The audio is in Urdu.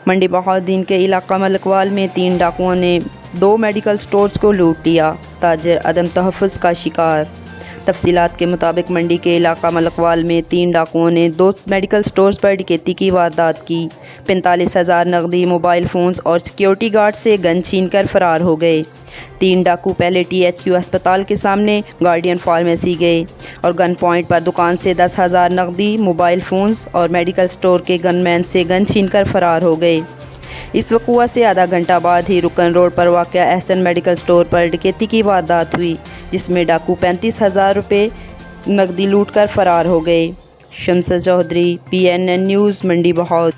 منڈی بہاؤالدین کے علاقہ ملکوال میں 3 ڈاکوؤں نے 2 میڈیکل سٹورز کو لوٹ لیا، تاجر عدم تحفظ کا شکار۔ تفصیلات کے مطابق منڈی کے علاقہ ملکوال میں 3 ڈاکوؤں نے 2 میڈیکل سٹورز پر ڈکیتی کی واردات کی۔ 45,000 نقدی، موبائل فونز اور سیکیورٹی گارڈ سے گن چھین کر فرار ہو گئے۔ 3 ڈاکو پہلے THQ ہسپتال کے سامنے گارڈین فارمیسی گئے اور گن پوائنٹ پر دکان سے 10,000 نقدی، موبائل فونز اور میڈیکل سٹور کے گن مین سے گن چھین کر فرار ہو گئے۔ اس وقوع سے آدھا گھنٹہ بعد ہی رکن روڈ پر واقع احسن میڈیکل سٹور پر ڈکیتی کی واردات ہوئی، جس میں ڈاکو 35,000 روپے نقدی لوٹ کر فرار ہو گئے۔ شمس چودھری، PNN نیوز، منڈی بہاؤ۔